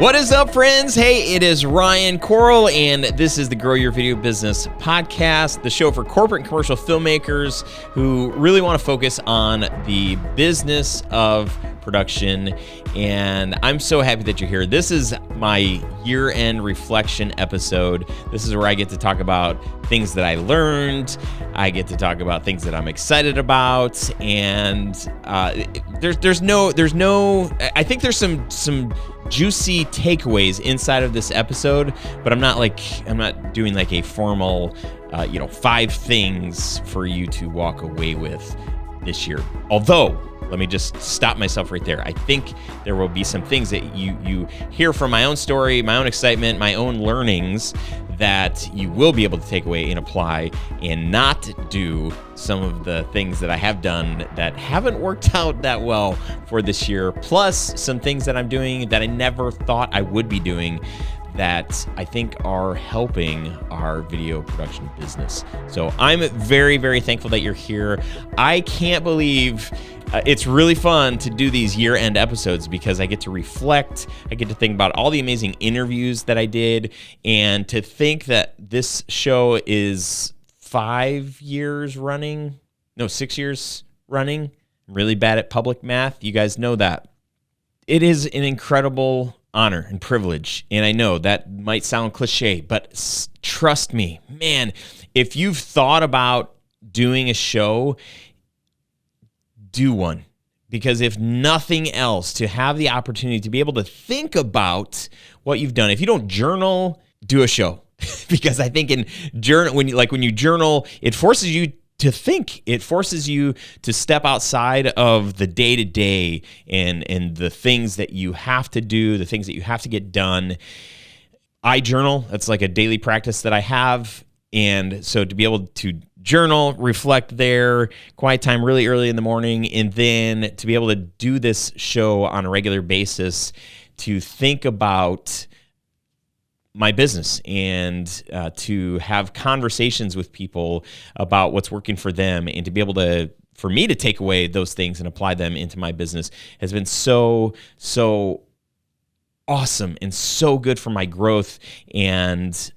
What is up, friends? Hey, it is Ryan Coral, and this is the Grow Your Video Business podcast, the show for corporate and commercial filmmakers who really want to focus on the business of production. And I'm so happy that you're here. This is my year-end reflection episode. This is where I get to talk about things that I learned. I get to talk about things that I'm excited about, and there's no. I think there's some juicy takeaways inside of this episode, but I'm not doing like a formal, 5 things for you to walk away with this year. Although, let me just stop myself right there. I think there will be some things that you hear from my own story, my own excitement, my own learnings that you will be able to take away and apply and not do some of the things that I have done that haven't worked out that well for this year, plus some things that I'm doing that I never thought I would be doing that I think are helping our video production business. So I'm very, very thankful that you're here. I can't believe it's really fun to do these year-end episodes because I get to reflect. I get to think about all the amazing interviews that I did, and to think that this show is 6 years running. I'm really bad at public math. You guys know that. It is an incredible honor and privilege, and I know that might sound cliche, but trust me, man, if you've thought about doing a show, do one. Because if nothing else, to have the opportunity to be able to think about what you've done. If you don't journal, do a show. Because I think when you journal, it forces you to think. It forces you to step outside of the day-to-day and the things that you have to do, the things that you have to get done. I journal. That's like a daily practice that I have. And so to be able to journal, reflect there, quiet time really early in the morning, and then to be able to do this show on a regular basis, to think about my business and to have conversations with people about what's working for them, and to be able for me to take away those things and apply them into my business has been so awesome and so good for my growth. And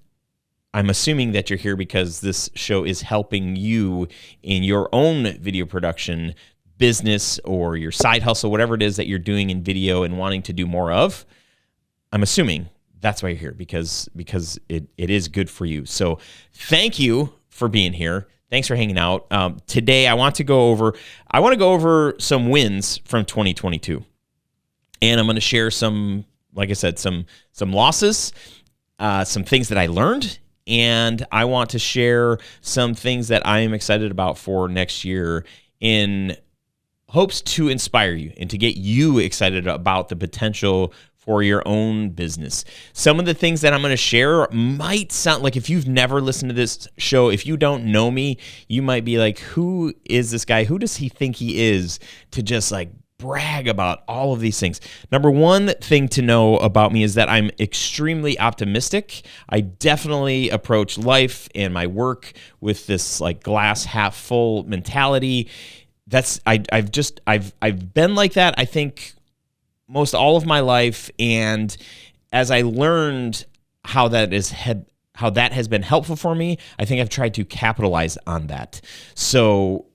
I'm assuming that you're here because this show is helping you in your own video production business or your side hustle, whatever it is that you're doing in video and wanting to do more of. I'm assuming that's why you're here, because it is good for you. So thank you for being here. Thanks for hanging out. Today I want to go over some wins from 2022, and I'm going to share some, like I said, some losses, some things that I learned. And I want to share some things that I am excited about for next year in hopes to inspire you and to get you excited about the potential for your own business. Some of the things that I'm going to share might sound like, if you've never listened to this show, if you don't know me, you might be like, who is this guy? Who does he think he is to just like brag about all of these things? Number one thing to know about me is that I'm extremely optimistic. I definitely approach life and my work with this like glass half full mentality. I've been like that, I think, most all of my life. And as I learned how that has been helpful for me, I think I've tried to capitalize on that. So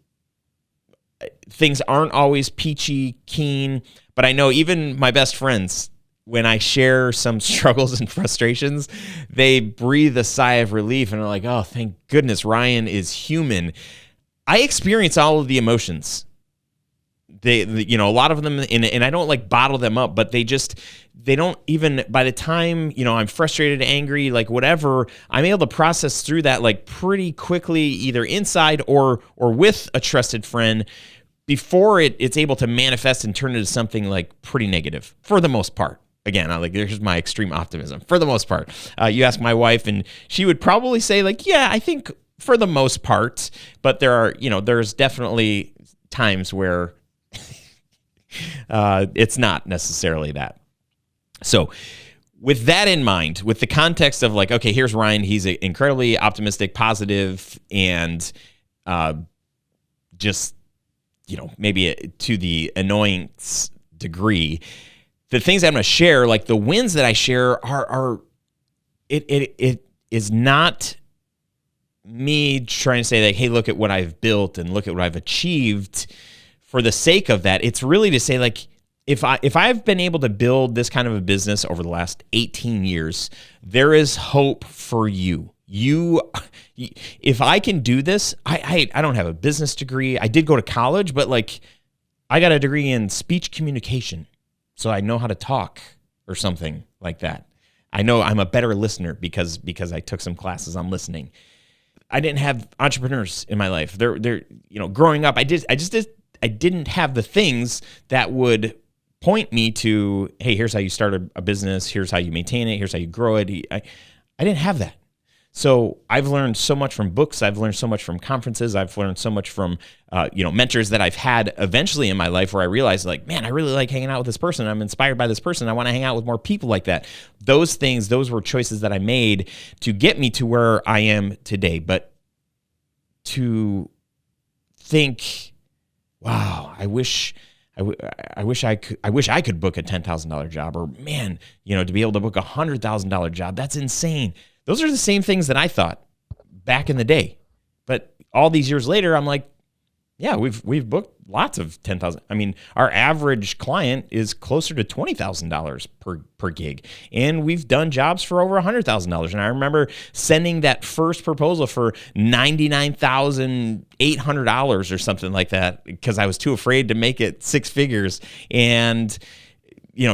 things aren't always peachy keen, but I know even my best friends, when I share some struggles and frustrations, they breathe a sigh of relief and are like, oh, thank goodness Ryan is human. I experience all of the emotions. A lot of them, and I don't like bottle them up, but they don't even, by the time, I'm frustrated, angry, like whatever, I'm able to process through that like pretty quickly, either inside or with a trusted friend, before it's able to manifest and turn into something like pretty negative for the most part. Again, there's my extreme optimism. For the most part, you ask my wife, and she would probably say like, yeah, I think for the most part, but there's definitely times where it's not necessarily that. So with that in mind, with the context of like, okay, here's Ryan, he's incredibly optimistic, positive, and just, maybe to the annoyance degree, the things I'm going to share, like the wins that I share it is not me trying to say like, hey, look at what I've built and look at what I've achieved for the sake of that. It's really to say like, if I've been able to build this kind of a business over the last 18 years, there is hope for you. If I can do this, I don't have a business degree. I did go to college, but like I got a degree in speech communication. So I know how to talk or something like that. I know I'm a better listener because I took some classes on listening. I didn't have entrepreneurs in my life. They're growing up, I didn't have the things that would point me to, hey, here's how you start a business, here's how you maintain it, here's how you grow it. I didn't have that. So I've learned so much from books. I've learned so much from conferences. I've learned so much from, mentors that I've had eventually in my life where I realized like, man, I really like hanging out with this person. I'm inspired by this person. I want to hang out with more people like that. Those were choices that I made to get me to where I am today. But to think, wow, I wish I could book a $10,000 job, or man, to be able to book a $100,000 job. That's insane. Those are the same things that I thought back in the day. But all these years later, I'm like, yeah, we've booked lots of 10,000. I mean, our average client is closer to $20,000 per gig. And we've done jobs for over $100,000. And I remember sending that first proposal for $99,800 or something like that because I was too afraid to make it six figures. And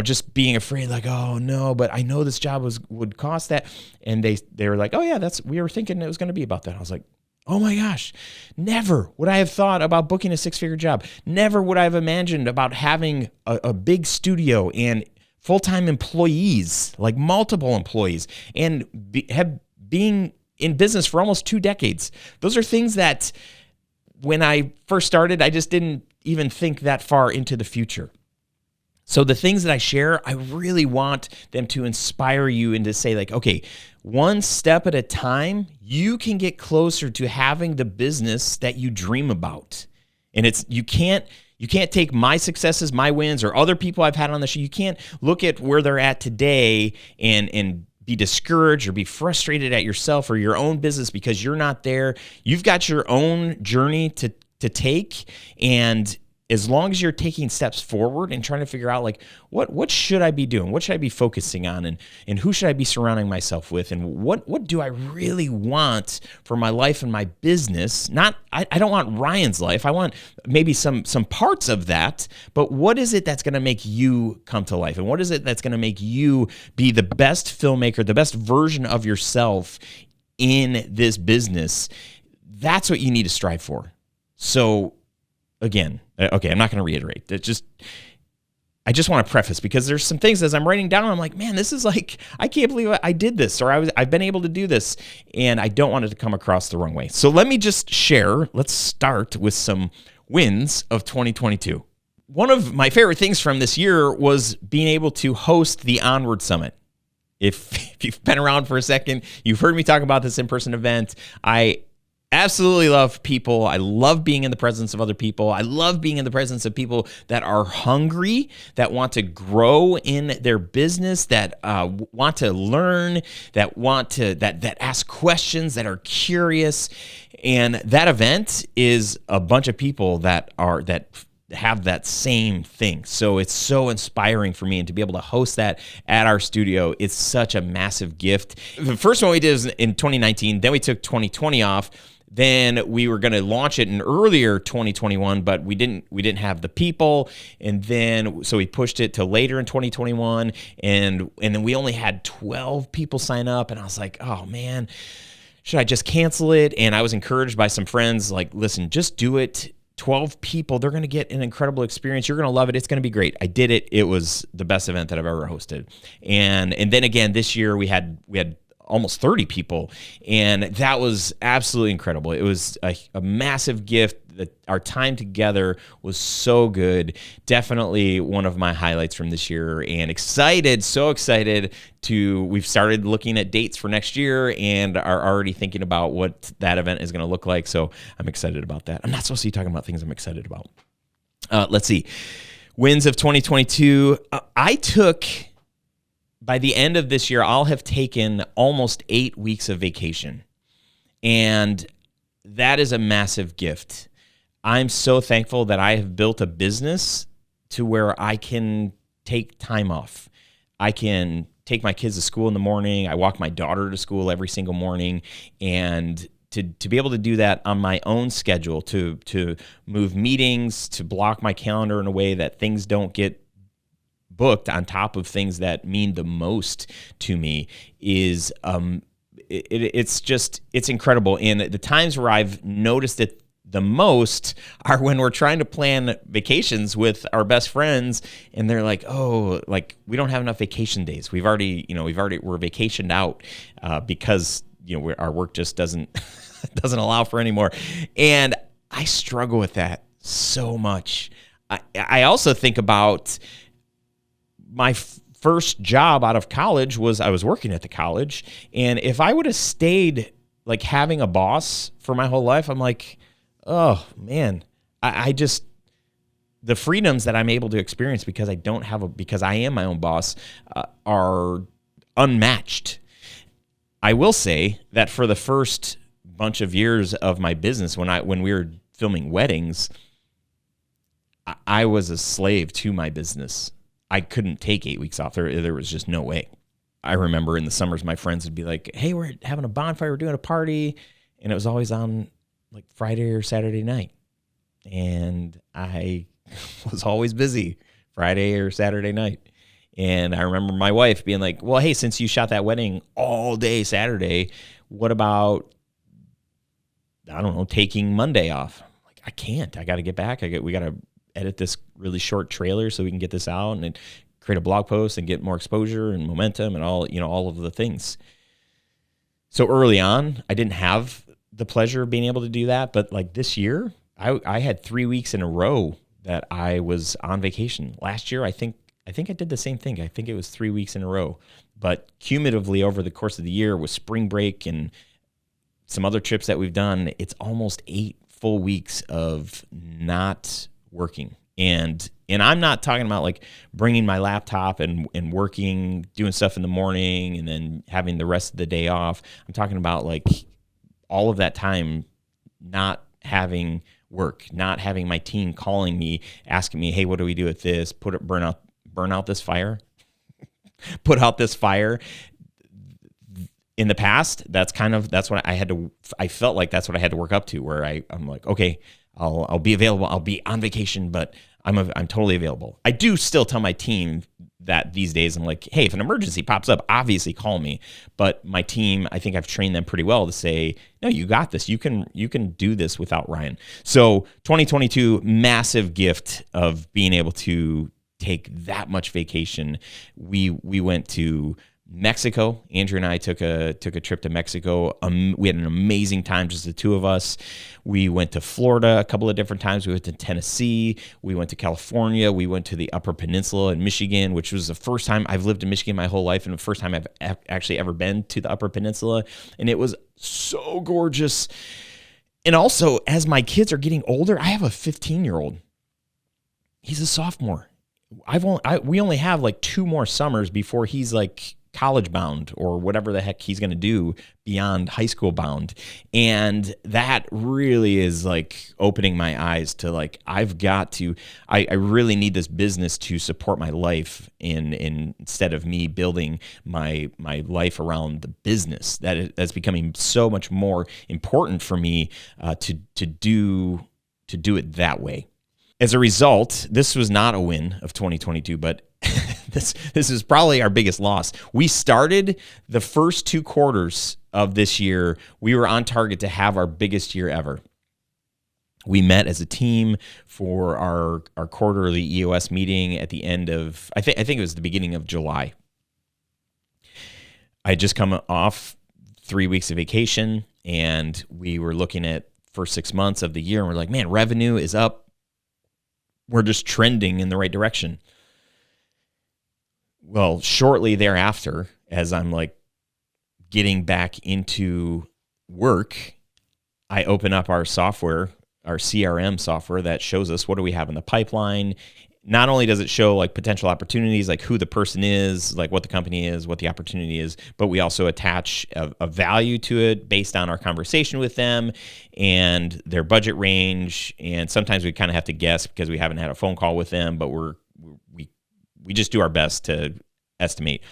just being afraid, like, oh no, but I know this job would cost that. And they were like, oh yeah, we were thinking it was going to be about that. I was like, oh my gosh, never would I have thought about booking a six-figure job. Never would I have imagined about having a big studio and full-time employees, like multiple employees, and being in business for almost 2 decades. Those are things that when I first started, I just didn't even think that far into the future. So the things that I share, I really want them to inspire you and to say like, okay, one step at a time, you can get closer to having the business that you dream about. And you can't take my successes, my wins, or other people I've had on the show. You can't look at where they're at today and be discouraged or be frustrated at yourself or your own business because you're not there. You've got your own journey to take, and as long as you're taking steps forward and trying to figure out like what should I be doing? What should I be focusing on? And who should I be surrounding myself with? And what do I really want for my life and my business? I don't want Ryan's life. I want maybe some parts of that, but what is it that's going to make you come to life? And what is it that's going to make you be the best filmmaker, the best version of yourself in this business? That's what you need to strive for. So again, okay, I'm not going to reiterate. I just want to preface because there's some things as I'm writing down, I'm like, man, this is like, I can't believe I did this, or I've been able to do this, and I don't want it to come across the wrong way. So let me just share. Let's start with some wins of 2022. One of my favorite things from this year was being able to host the Onward Summit. If you've been around for a second, you've heard me talk about this in-person event. I absolutely love people. I love being in the presence of other people. I love being in the presence of people that are hungry, that want to grow in their business, that want to learn, that ask questions, that are curious. And that event is a bunch of people that have that same thing. So it's so inspiring for me, and to be able to host that at our studio, it's such a massive gift. The first one we did was in 2019, then we took 2020 off. Then we were going to launch it in earlier 2021, but we didn't have the people, and then so we pushed it to later in 2021, and then we only had 12 people sign up, and I was like, oh man, should I just cancel it? And I was encouraged by some friends, like, listen, just do it. 12 people, they're going to get an incredible experience. You're going to love it. It's going to be great. I did it. It was the best event that I've ever hosted. And then again, this year we had almost 30 people, and that was absolutely incredible. It was a massive gift. Our time together was so good. Definitely one of my highlights from this year, and so excited we've started looking at dates for next year and are already thinking about what that event is going to look like. So I'm excited about that. I'm not supposed to be talking about things I'm excited about. Let's see. Wins of 2022. I took, by the end of this year, I'll have taken almost 8 weeks of vacation. And that is a massive gift. I'm so thankful that I have built a business to where I can take time off. I can take my kids to school in the morning. I walk my daughter to school every single morning. And to be able to do that on my own schedule, to move meetings, to block my calendar in a way that things don't get booked on top of things that mean the most to me is it's incredible. And the times where I've noticed it the most are when we're trying to plan vacations with our best friends, and they're like, "Oh, like we don't have enough vacation days. We're vacationed out because our work just doesn't allow for any more." And I struggle with that so much. I also think about my first job out of college I was working at the college, and if I would have stayed like having a boss for my whole life, I'm like, oh man, I just, the freedoms that I'm able to experience because because I am my own boss are unmatched. I will say that for the first bunch of years of my business, when we were filming weddings, I was a slave to my business. I couldn't take 8 weeks off. There was just no way. I remember in the summers, my friends would be like, "Hey, we're having a bonfire, we're doing a party," and it was always on like Friday or Saturday night. And I was always busy Friday or Saturday night. And I remember my wife being like, "Well, hey, since you shot that wedding all day Saturday, what about, I don't know, taking Monday off?" I'm like, "I can't. I got to get back. We got to edit this really short trailer so we can get this out and create a blog post and get more exposure and momentum and all of the things." So early on, I didn't have the pleasure of being able to do that. But like this year, I had 3 weeks in a row that I was on vacation. Last year, I think I did the same thing. I think it was 3 weeks in a row. But cumulatively over the course of the year with spring break and some other trips that we've done, it's almost 8 full weeks of not working. And I'm not talking about like bringing my laptop and working, doing stuff in the morning and then having the rest of the day off. I'm talking about like all of that time not having work, not having my team calling me, asking me, "Hey, what do we do with this? Burn out this fire." Put out this fire. In the past, that's what I felt like that's what I had to work up to, where I'm like, okay, I'll be available. I'll be on vacation, but I'm totally available. I do still tell my team that these days. I'm like, "Hey, if an emergency pops up, obviously call me." But my team, I think I've trained them pretty well to say, "No, you got this. You can do this without Ryan." So 2022, massive gift of being able to take that much vacation. We went to Mexico. Andrew and I took a trip to Mexico. We had an amazing time, just the two of us. We went to Florida a couple of different times. We went to Tennessee. We went to California. We went to the Upper Peninsula in Michigan, which was the first time I've lived in Michigan my whole life, and the first time I've actually ever been to the Upper Peninsula. And it was so gorgeous. And also, as my kids are getting older, I have a 15-year-old. He's a sophomore. We only have like 2 more summers before he's like college bound or whatever the heck he's going to do beyond high school bound. And that really is like opening my eyes to like, I really need this business to support my life instead of me building my life around the business. That's becoming so much more important for me to do it that way. As a result, this was not a win of 2022, but this is probably our biggest loss. We started the first 2 quarters of this year, we were on target to have our biggest year ever. We met as a team for our quarterly EOS meeting at the end of, I think it was the beginning of July. I had just come off 3 weeks of vacation, and we were looking at first 6 months of the year, and we're like, man, revenue is up. We're just trending in the right direction. Well, shortly thereafter, as I'm like getting back into work, I open up our software, our CRM software that shows us what do we have in the pipeline. not only does it show like potential opportunities, like who the person is, like what the company is, what the opportunity is, but we also attach a value to it based on our conversation with them and their budget range. And sometimes we kind of have to guess because we haven't had a phone call with them, but we just do our best to estimate.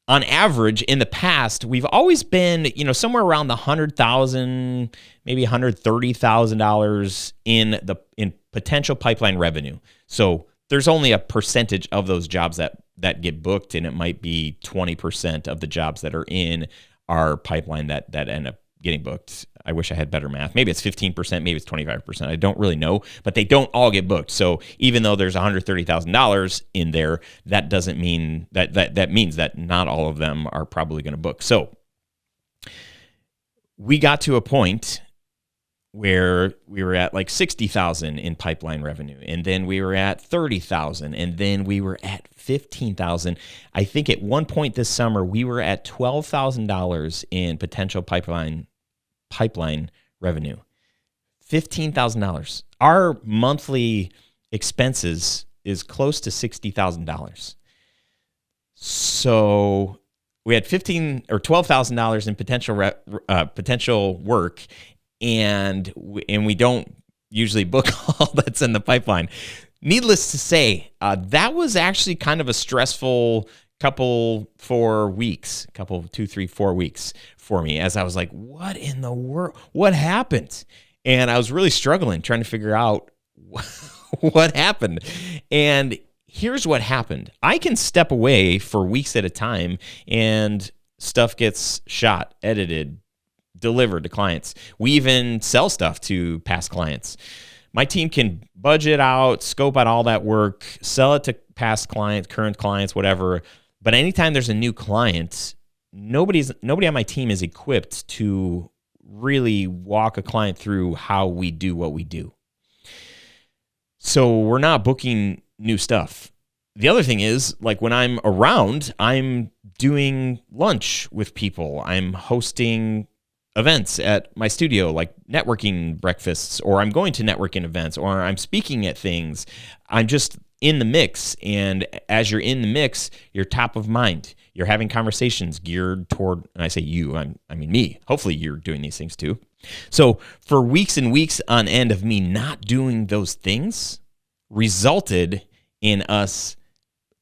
On average, in the past, we've always been, somewhere around the $100,000, maybe $130,000 in potential pipeline revenue. So there's only a percentage of those jobs that get booked, and it might be 20% of the jobs that are in our pipeline that end up getting booked. I wish I had better math. Maybe it's 15%, maybe it's 25%. I don't really know, but they don't all get booked. So even though there's $130,000 in there, that doesn't mean that means that not all of them are probably going to book. So we got to a point where we were at like 60,000 in pipeline revenue, and then we were at 30,000, and then we were at 15,000. I think at one point this summer we were at $12,000 in potential pipeline revenue. $15,000. Our monthly expenses is close to $60,000. So we had $15,000 or $12,000 in potential work, and we don't usually book all that's in the pipeline. Needless to say, that was actually kind of a stressful couple 4 weeks, 2, 3, 4 weeks for me, as I was like, what in the world? What happened? And I was really struggling trying to figure out what happened. And here's what happened. I can step away for weeks at a time and stuff gets shot, edited, delivered to clients. We even sell stuff to past clients. My team can budget out, scope out all that work, sell it to past clients, current clients, whatever. But anytime there's a new client, nobody on my team is equipped to really walk a client through how we do what we do. So we're not booking new stuff. The other thing is, like, when I'm around, I'm doing lunch with people. I'm hosting events at my studio, like networking breakfasts, or I'm going to networking events, or I'm speaking at things. I'm just in the mix. And as you're in the mix, you're top of mind. You're having conversations geared toward, and I say you, I mean me. Hopefully you're doing these things too. So for weeks and weeks on end of me not doing those things resulted in us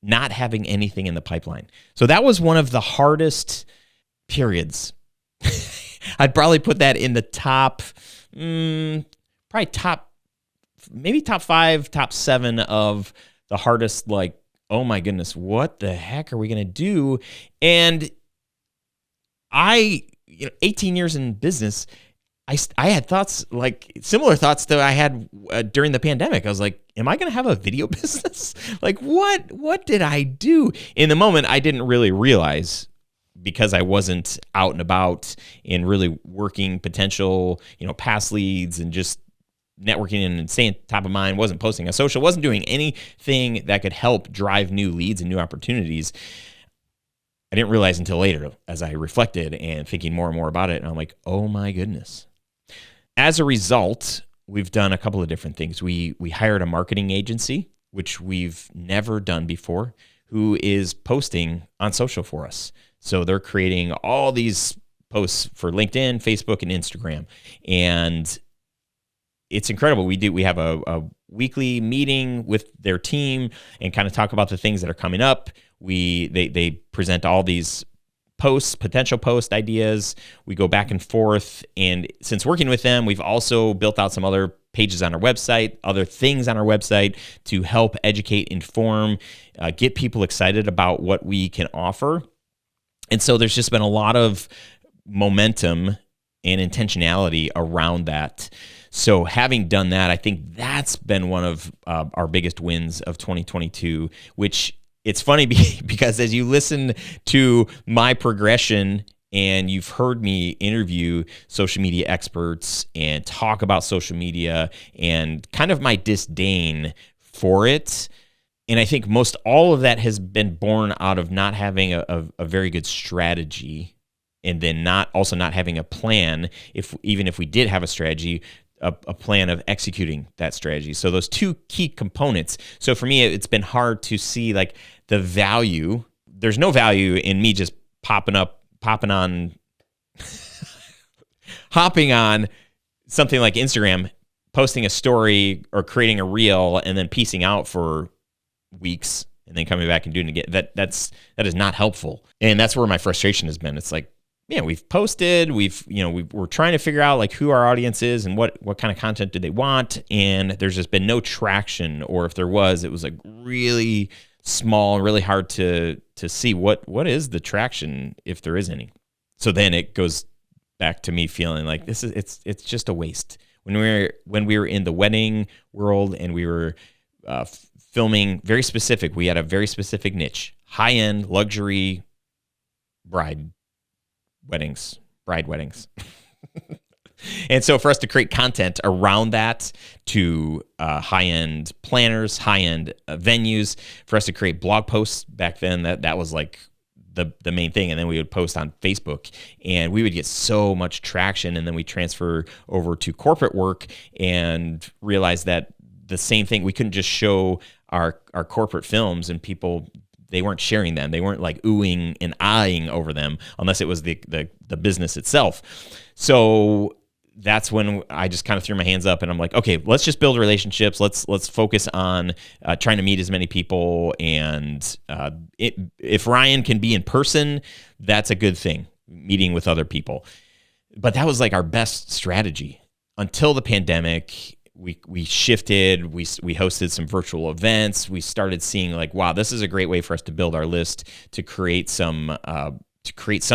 not having anything in the pipeline. So that was one of the hardest periods. I'd probably put that in the top 5, top 7 of the hardest, like, oh my goodness, what the heck are we going to do? And 18 years in business, I had thoughts, like similar thoughts that I had during the pandemic. I was like, am I going to have a video business? Like, what did I do? In the moment, I didn't really realize, because I wasn't out and about and really working potential, past leads and just networking and staying top of mind, wasn't posting on social, wasn't doing anything that could help drive new leads and new opportunities. I didn't realize until later as I reflected and thinking more and more about it. And I'm like, oh my goodness. As a result, we've done a couple of different things. We hired a marketing agency, which we've never done before, who is posting on social for us. So they're creating all these posts for LinkedIn, Facebook, and Instagram. And it's incredible. We have a weekly meeting with their team and kind of talk about the things that are coming up. They present all these posts, potential post ideas. We go back and forth. And since working with them, we've also built out some other pages on our website, other things on our website to help educate, inform, get people excited about what we can offer. And so there's just been a lot of momentum and intentionality around that. So having done that, I think that's been one of our biggest wins of 2022, which it's funny because as you listen to my progression and you've heard me interview social media experts and talk about social media and kind of my disdain for it, and I think most all of that has been born out of not having a very good strategy, and then not having a plan. Even if we did have a strategy, a plan of executing that strategy. So those two key components. So for me, it's been hard to see like the value. There's no value in me just hopping on something like Instagram, posting a story or creating a reel and then piecing out for weeks and then coming back and doing it again. That is not helpful. And that's where my frustration has been. It's like, yeah, we've posted, we're trying to figure out like who our audience is and what kind of content do they want. And there's just been no traction, or if there was, it was like really small, really hard to see what is the traction, if there is any. So then it goes back to me feeling like it's just a waste. When we were in the wedding world and we were filming very specific, we had a very specific niche, high-end luxury bride weddings. And so for us to create content around that to high-end planners, high-end venues, for us to create blog posts back then, that was like the main thing. And then we would post on Facebook and we would get so much traction. And then we transfer over to corporate work and realize that the same thing, we couldn't just show our corporate films and people, they weren't sharing them. They weren't like oohing and eyeing over them unless it was the business itself. So that's when I just kind of threw my hands up and I'm like, okay, let's just build relationships. Let's focus on trying to meet as many people. And if Ryan can be in person, that's a good thing, meeting with other people. But that was like our best strategy until the pandemic. We shifted, we hosted some virtual events. We started seeing like, wow, this is a great way for us to build our list, to create some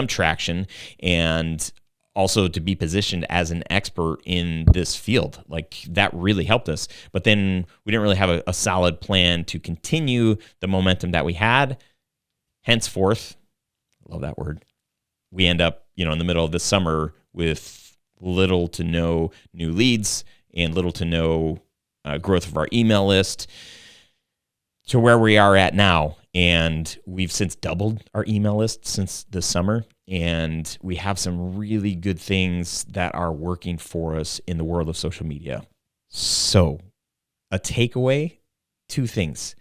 traction, and also to be positioned as an expert in this field. Like that really helped us. But then we didn't really have a solid plan to continue the momentum that we had. Henceforth, I love that word, we end up, in the middle of the summer with little to no new leads and little to no growth of our email list to where we are at now. And we've since doubled our email list since this summer. And we have some really good things that are working for us in the world of social media. So a takeaway, two things.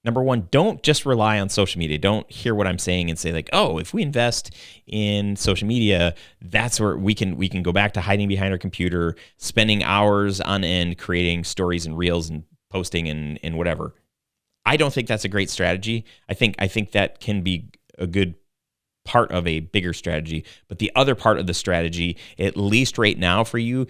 Number one, don't just rely on social media. Don't hear what I'm saying and say like, oh, if we invest in social media, that's where we can go back to hiding behind our computer, spending hours on end creating stories and reels and posting and whatever. I don't think that's a great strategy. I think that can be a good part of a bigger strategy. But the other part of the strategy, at least right now for you,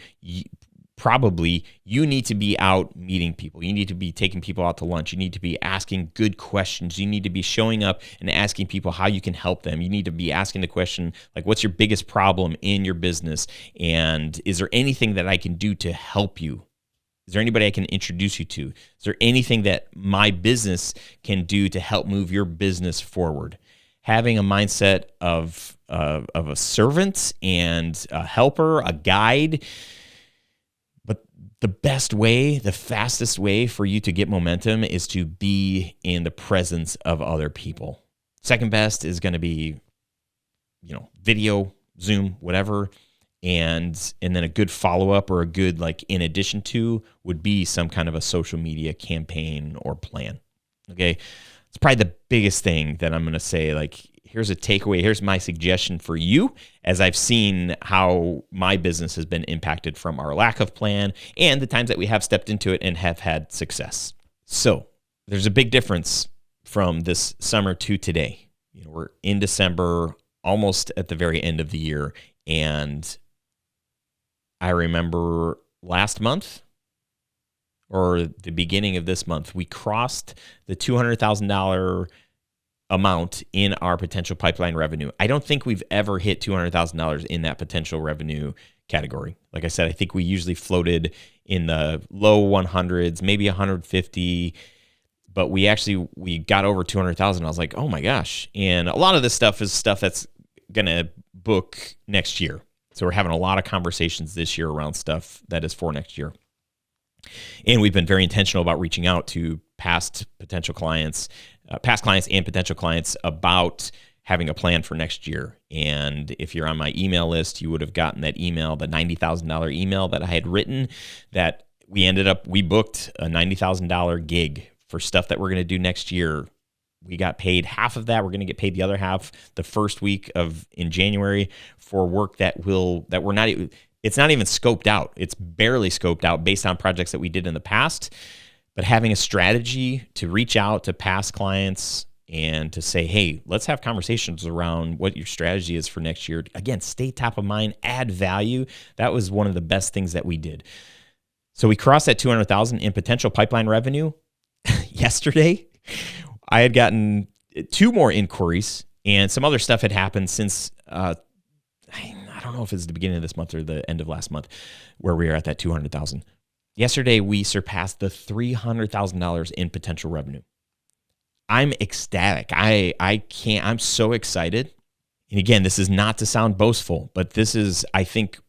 probably you need to be out meeting people. You need to be taking people out to lunch. You need to be asking good questions. You need to be showing up and asking people how you can help them. You need to be asking the question, like, what's your biggest problem in your business? And is there anything that I can do to help you? Is there anybody I can introduce you to? Is there anything that my business can do to help move your business forward? Having a mindset of a servant and a helper, a guide. But the best way, the fastest way for you to get momentum is to be in the presence of other people. Second best is going to be, video, Zoom, whatever. And then a good follow-up or a good, like, in addition to would be some kind of a social media campaign or plan. Okay. It's probably the biggest thing that I'm going to say, like, here's a takeaway. Here's my suggestion for you as I've seen how my business has been impacted from our lack of plan and the times that we have stepped into it and have had success. So there's a big difference from this summer to today. We're in December, almost at the very end of the year. And I remember last month or the beginning of this month, we crossed the $200,000 amount in our potential pipeline revenue. I don't think we've ever hit $200,000 in that potential revenue category. Like I said, I think we usually floated in the low 100s, maybe 150, but we got over 200,000. I was like, oh my gosh. And a lot of this stuff is stuff that's going to book next year. So we're having a lot of conversations this year around stuff that is for next year. And we've been very intentional about reaching out to past clients and potential clients about having a plan for next year. And if you're on my email list, you would have gotten that email, the $90,000 email that I had written, that we booked a $90,000 gig for stuff that we're going to do next year. We got paid half of that. We're going to get paid the other half the first week in January for work that we're not, it's not even scoped out. It's barely scoped out based on projects that we did in the past. But having a strategy to reach out to past clients and to say, hey, let's have conversations around what your strategy is for next year. Again, stay top of mind, add value. That was one of the best things that we did. So we crossed that 200,000 in potential pipeline revenue yesterday. I had gotten 2 more inquiries, and some other stuff had happened since, I don't know if it's the beginning of this month or the end of last month, where we are at that 200,000. Yesterday, we surpassed the $300,000 in potential revenue. I'm ecstatic. I'm so excited. And again, this is not to sound boastful, but this is, I think,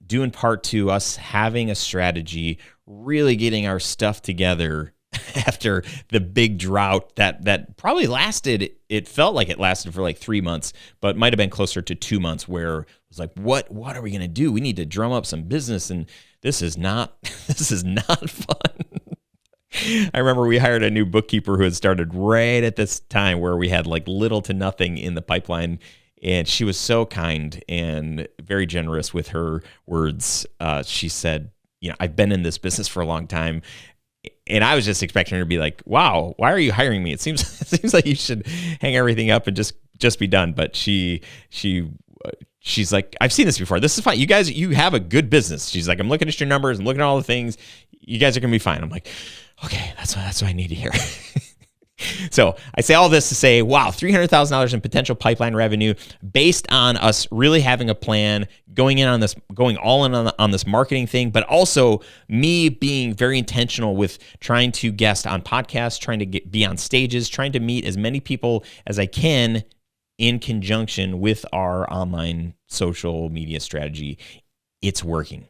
due in part to us having a strategy, really getting our stuff together after the big drought that probably lasted. It felt like it lasted for like 3 months, but might have been closer to 2 months, where it was like, what are we going to do? We need to drum up some business, and this is not fun. I remember we hired a new bookkeeper who had started right at this time, where we had like little to nothing in the pipeline. And she was so kind and very generous with her words. She said, I've been in this business for a long time. And I was just expecting her to be like, wow, why are you hiring me? It seems like you should hang everything up and just be done. But she's like, I've seen this before. This is fine. You guys, you have a good business. She's like, I'm looking at your numbers. I'm looking at all the things. You guys are going to be fine. I'm like, okay, that's what I need to hear. So I say all this to say, wow, $300,000 in potential pipeline revenue based on us really having a plan, going all in on this marketing thing, but also me being very intentional with trying to guest on podcasts, trying to be on stages, trying to meet as many people as I can in conjunction with our online social media strategy. It's working.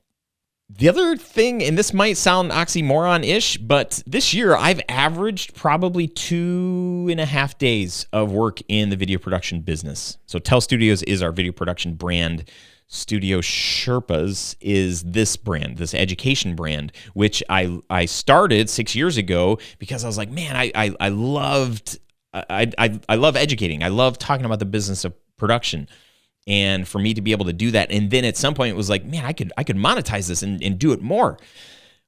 The other thing, and this might sound oxymoron-ish, but this year I've averaged probably 2.5 days of work in the video production business. So Tell Studios is our video production brand. Studio Sherpas is this brand, this education brand, which I started 6 years ago because I was like, man, I love educating. I love talking about the business of production. And for me to be able to do that, and then at some point it was like, man, I could monetize this and do it more.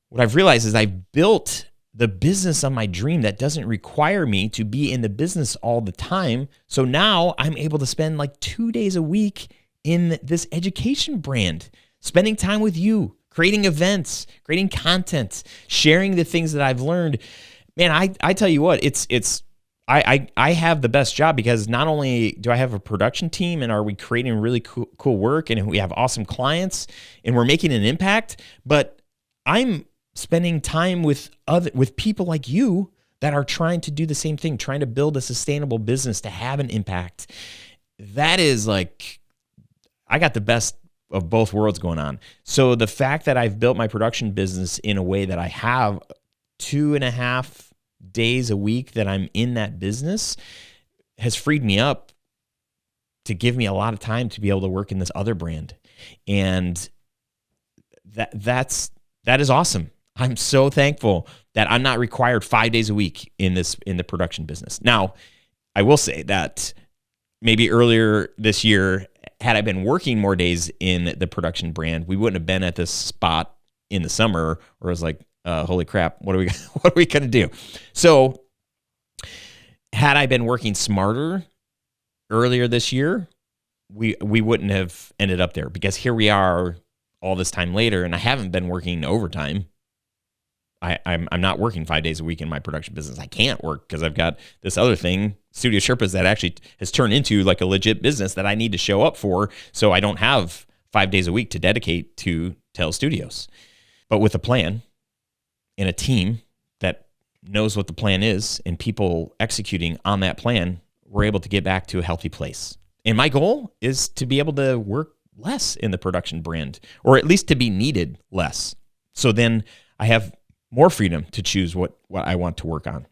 What I've realized is I've built the business of my dream that doesn't require me to be in the business all the time. So now I'm able to spend like 2 days a week in this education brand, spending time with you, creating events, creating content, sharing the things that I've learned. Man, I tell you what, I have the best job, because not only do I have a production team and are we creating really cool work and we have awesome clients and we're making an impact, but I'm spending time with people like you that are trying to do the same thing, trying to build a sustainable business to have an impact. That is like, I got the best of both worlds going on. So the fact that I've built my production business in a way that I have 2.5 days a week that I'm in that business has freed me up to give me a lot of time to be able to work in this other brand. And that is awesome. I'm so thankful that I'm not required 5 days a week in the production business. Now, I will say that maybe earlier this year, had I been working more days in the production brand, we wouldn't have been at this spot in the summer where I was like, holy crap, what are we going to do? So had I been working smarter earlier this year, we wouldn't have ended up there, because here we are all this time later, and I haven't been working overtime. I'm not working 5 days a week in my production business. I can't work because I've got this other thing, Studio Sherpas, that actually has turned into like a legit business that I need to show up for. So I don't have 5 days a week to dedicate to Tell Studios. But with a plan and a team that knows what the plan is and people executing on that plan, we're able to get back to a healthy place. And my goal is to be able to work less in the production brand, or at least to be needed less. So then I have more freedom to choose what I want to work on.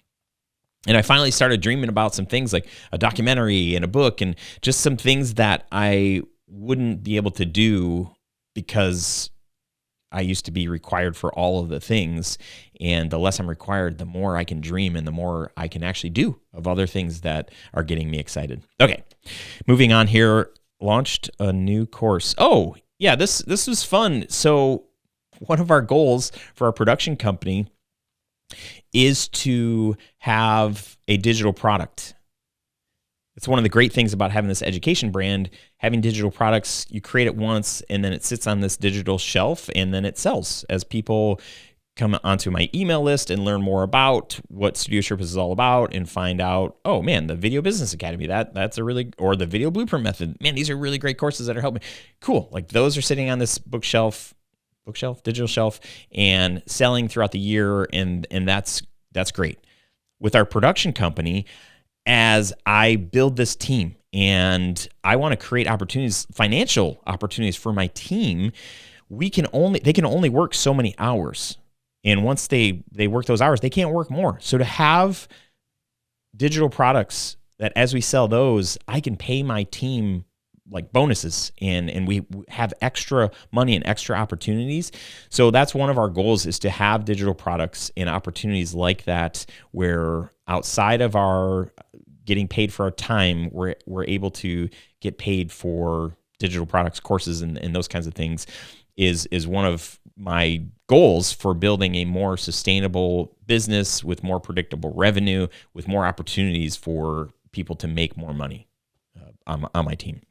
And I finally started dreaming about some things like a documentary and a book and just some things that I wouldn't be able to do because I used to be required for all of the things. And the less I'm required, the more I can dream and the more I can actually do of other things that are getting me excited. Okay, moving on here. Launched a new course. Oh, yeah, this was fun. So one of our goals for our production company is to have a digital product. It's one of the great things about having this education brand, having digital products. You create it once and then it sits on this digital shelf and then it sells as people come onto my email list and learn more about what Studio Sherpas is all about and find out, oh man, the Video Business Academy, that's a really, or the Video Blueprint Method, man, these are really great courses that are helping. Cool. Like those are sitting on this bookshelf, digital shelf, and selling throughout the year, and that's great. With our production company, as I build this team and I want to create opportunities, financial opportunities for my team, they can only work so many hours. And once they work those hours, they can't work more. So to have digital products that as we sell those, I can pay my team like bonuses and we have extra money and extra opportunities. So that's one of our goals, is to have digital products and opportunities like that, where outside of our getting paid for our time, we're able to get paid for digital products, courses, and those kinds of things is one of my goals for building a more sustainable business with more predictable revenue, with more opportunities for people to make more money on my team.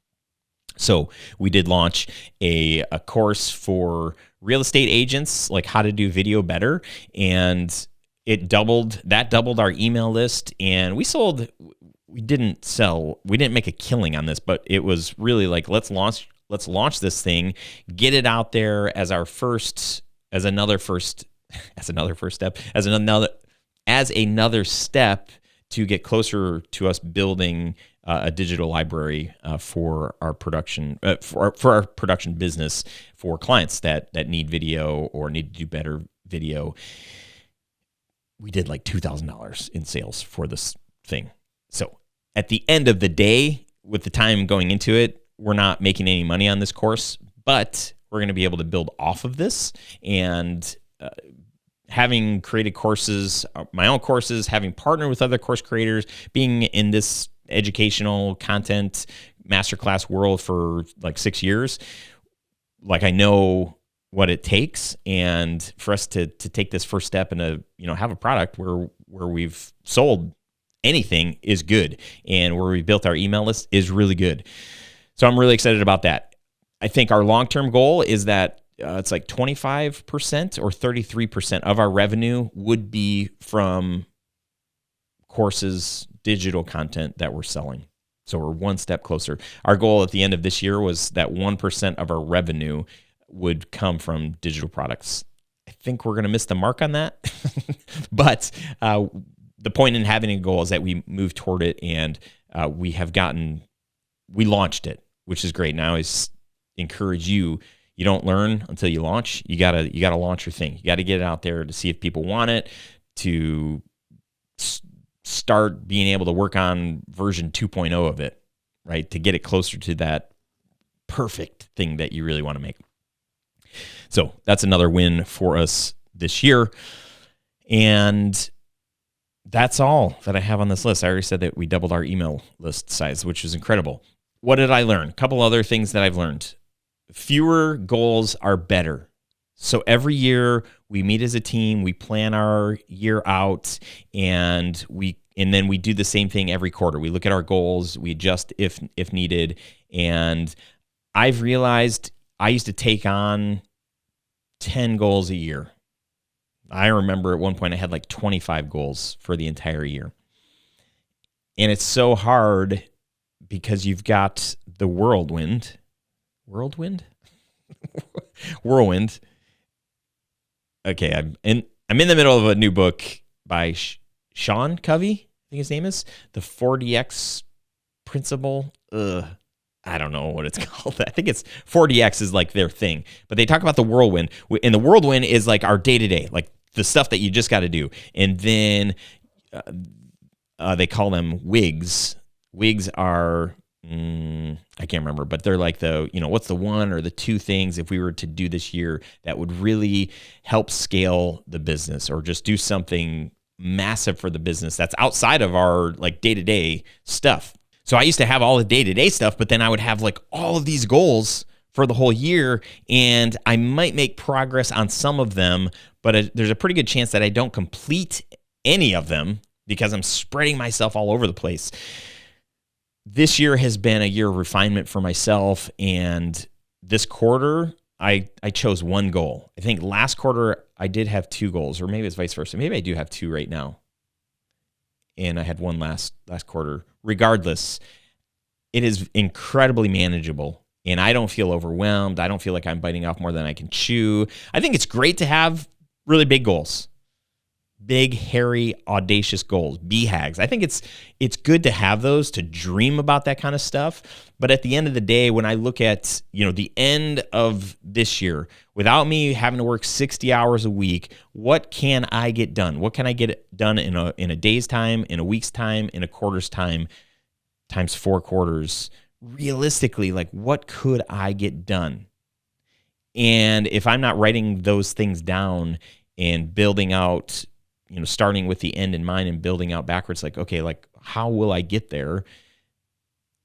So we did launch a course for real estate agents, like how to do video better. And it doubled our email list. And we didn't make a killing on this, but it was really like, let's launch this thing, get it out there as another step to get closer to us building a digital library for our production business, for clients that need video or need to do better video. We did like $2,000 in sales for this thing. So at the end of the day, with the time going into it, we're not making any money on this course, but we're going to be able to build off of this. And having created courses, my own courses, having partnered with other course creators, being in this educational content masterclass world for like 6 years, like I know what it takes. And for us to take this first step and have a product where we've sold anything is good, and where we built our email list is really good. So I'm really excited about that. I think our long-term goal is that it's like 25% or 33% of our revenue would be from courses, digital content that we're selling. So we're one step closer. Our goal at the end of this year was that 1% of our revenue would come from digital products. I think we're going to miss the mark on that. But the point in having a goal is that we move toward it, and we launched it, which is great. Now I encourage you don't learn until you launch. You gotta launch your thing. You got to get it out there to see if people want it, to start being able to work on version 2.0 of it, right? To get it closer to that perfect thing that you really want to make. So that's another win for us this year. And that's all that I have on this list. I already said that we doubled our email list size, which is incredible. What did I learn? A couple other things that I've learned. Fewer goals are better. So every year we meet as a team, we plan our year out, and then we do the same thing every quarter. We look at our goals, we adjust if needed. And I've realized I used to take on 10 goals a year. I remember at one point I had like 25 goals for the entire year. And it's so hard because you've got the whirlwind. Okay, I'm in the middle of a new book by Sean Covey, I think his name is, the 4DX Principle. I don't know what it's called. I think it's 4DX is like their thing. But they talk about the whirlwind. And the whirlwind is like our day-to-day, like the stuff that you just got to do. And then They call them wigs. Wigs are, I can't remember, but they're like what's the one or the two things if we were to do this year that would really help scale the business or just do something massive for the business that's outside of our like day-to-day stuff. So I used to have all the day-to-day stuff, but then I would have like all of these goals for the whole year, and I might make progress on some of them, but there's a pretty good chance that I don't complete any of them because I'm spreading myself all over the place. This year has been a year of refinement for myself, and this quarter, I chose one goal. I think last quarter I did have two goals, or maybe it's vice versa. Maybe I do have two right now, and I had one last quarter. Regardless, it is incredibly manageable, and I don't feel overwhelmed. I don't feel like I'm biting off more than I can chew. I think it's great to have really big goals. Big, hairy, audacious goals, BHAGs. I think it's good to have those, to dream about that kind of stuff. But at the end of the day, when I look at the end of this year, without me having to work 60 hours a week, what can I get done? What can I get done in a day's time, in a week's time, in a quarter's time, times 4 quarters? Realistically, like what could I get done? And if I'm not writing those things down and building out, starting with the end in mind and building out backwards, like, okay, like how will I get there?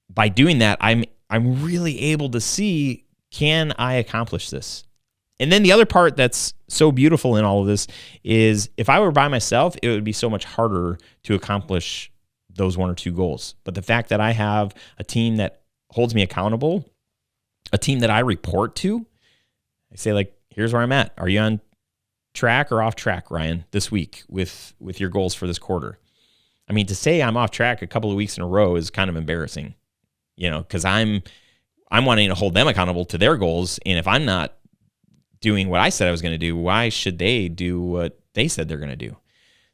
By doing that, I'm really able to see, can I accomplish this? And then the other part that's so beautiful in all of this is if I were by myself, it would be so much harder to accomplish those 1 or 2 goals. But the fact that I have a team that holds me accountable, a team that I report to, I say like, here's where I'm at. Are you on track or off track, Ryan, this week with your goals for this quarter? I mean, to say I'm off track a couple of weeks in a row is kind of embarrassing, because I'm wanting to hold them accountable to their goals. And if I'm not doing what I said I was going to do, why should they do what they said they're going to do?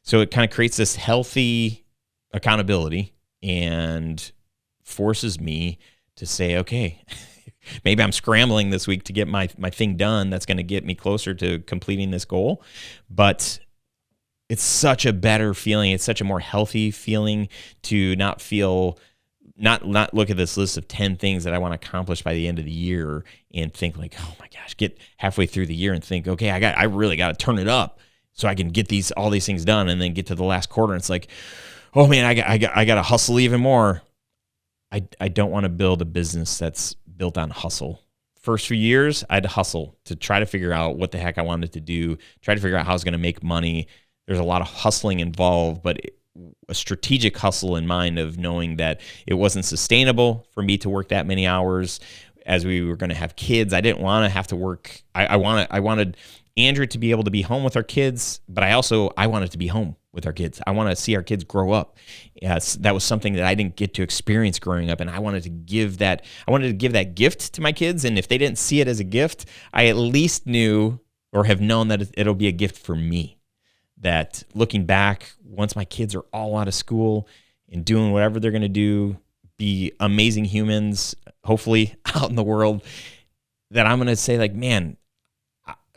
So it kind of creates this healthy accountability and forces me to say, okay, maybe I'm scrambling this week to get my thing done that's going to get me closer to completing this goal. But it's such a better feeling. It's such a more healthy feeling to not look at this list of 10 things that I want to accomplish by the end of the year and think like, oh my gosh, get halfway through the year and think, okay, I really got to turn it up so I can get all these things done, and then get to the last quarter and it's like, oh man, I got to hustle even more. I don't want to build a business that's built on hustle. First few years, I had to hustle to try to figure out what the heck I wanted to do, try to figure out how I was going to make money. There's a lot of hustling involved, but a strategic hustle in mind of knowing that it wasn't sustainable for me to work that many hours. As we were going to have kids, I didn't want to have to work. I wanted Andrew to be able to be home with our kids, but I wanted to be home with our kids. I want to see our kids grow up. That was something that I didn't get to experience growing up, and I wanted to give that gift to my kids. And if they didn't see it as a gift, I at least knew or have known that it'll be a gift for me. That looking back, once my kids are all out of school and doing whatever they're going to do, be amazing humans, hopefully out in the world, that I'm going to say like, man,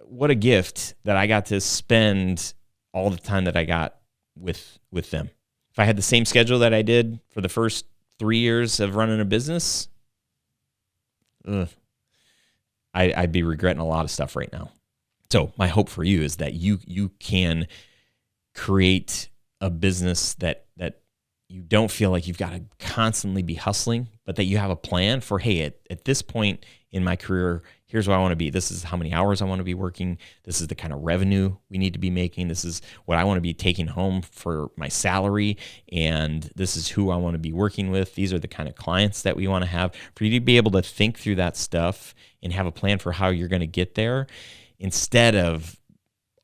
what a gift that I got to spend all the time that I got with them. If I had the same schedule that I did for the first 3 years of running a business, I'd be regretting a lot of stuff right now. So my hope for you is that you can create a business that you don't feel like you've got to constantly be hustling, but that you have a plan for, hey, at this point in my career, here's where I want to be. This is how many hours I want to be working. This is the kind of revenue we need to be making. This is what I want to be taking home for my salary. And this is who I want to be working with. These are the kind of clients that we want to have. For you to be able to think through that stuff and have a plan for how you're going to get there, instead of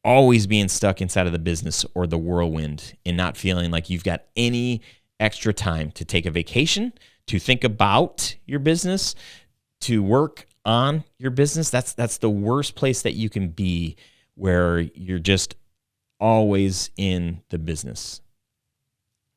always being stuck inside of the business or the whirlwind and not feeling like you've got any extra time to take a vacation, to think about your business, to work on your business. That's the worst place that you can be, where you're just always in the business.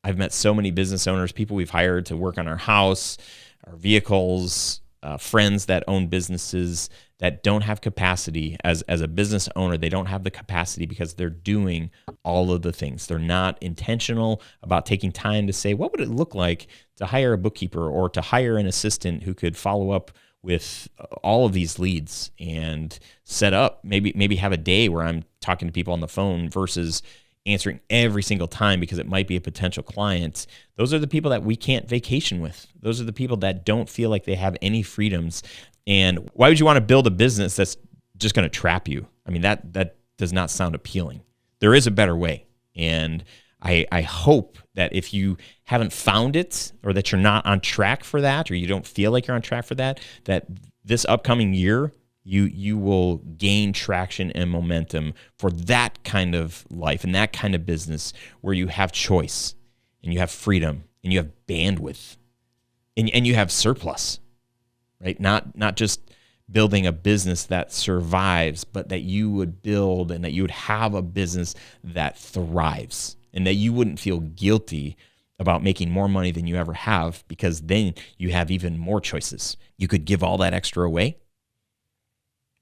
I've met so many business owners, people we've hired to work on our house, our vehicles, friends that own businesses, that don't have capacity as a business owner. They don't have the capacity because they're doing all of the things. They're not intentional about taking time to say, what would it look like to hire a bookkeeper or to hire an assistant who could follow up with all of these leads and set up, maybe have a day where I'm talking to people on the phone versus answering every single time because it might be a potential client. Those are the people that we can't vacation with. Those are the people that don't feel like they have any freedoms. And why would you want to build a business that's just going to trap you? I mean, that does not sound appealing. There is a better way. And I hope that if you haven't found it, or that you're not on track for that, or you don't feel like you're on track for that, that this upcoming year, you will gain traction and momentum for that kind of life and that kind of business where you have choice and you have freedom and you have bandwidth and you have surplus, right? Not just building a business that survives, but that you would build and that you would have a business that thrives, and that you wouldn't feel guilty about making more money than you ever have, because then you have even more choices. You could give all that extra away,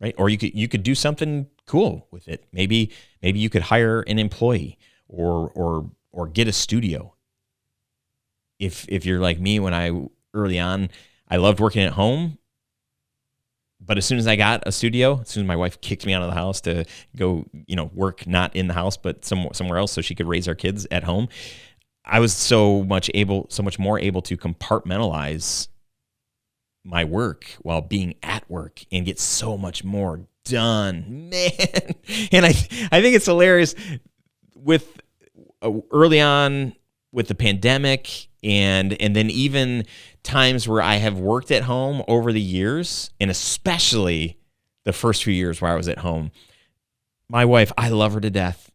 right? Or you could do something cool with it. Maybe you could hire an employee or get a studio. If you're like me, when early on, I loved working at home. But as soon as I got a studio, as soon as my wife kicked me out of the house to go, work not in the house, but somewhere else so she could raise our kids at home, I was so much more able to compartmentalize my work while being at work and get so much more done, man. And I think it's hilarious with early on with the pandemic and then even times where I have worked at home over the years, and especially the first few years where I was at home. My wife, I love her to death.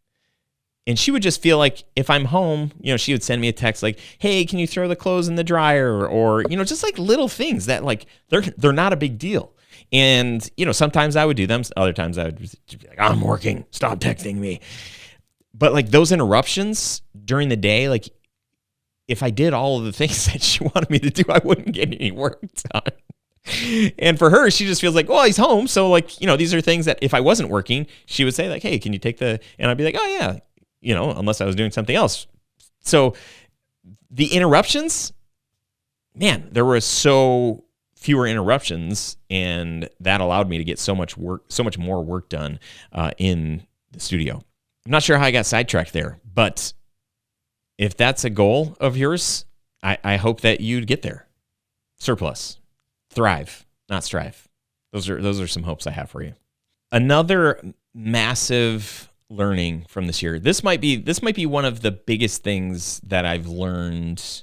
And she would just feel like if I'm home, she would send me a text like, hey, can you throw the clothes in the dryer? Or, just like little things that like, they're not a big deal. And, sometimes I would do them. Other times I would just be like, I'm working, stop texting me. But like those interruptions during the day, like if I did all of the things that she wanted me to do, I wouldn't get any work done. And for her, she just feels like, well, he's home. So like, these are things that if I wasn't working, she would say like, hey, can you take and I'd be like, oh yeah, unless I was doing something else. So the interruptions, man, there were so fewer interruptions, and that allowed me to get so much more work done in the studio. I'm not sure how I got sidetracked there, but if that's a goal of yours, I hope that you'd get there. Surplus, thrive, not strive. Those are some hopes I have for you. Another massive learning from this year. This might be one of the biggest things that I've learned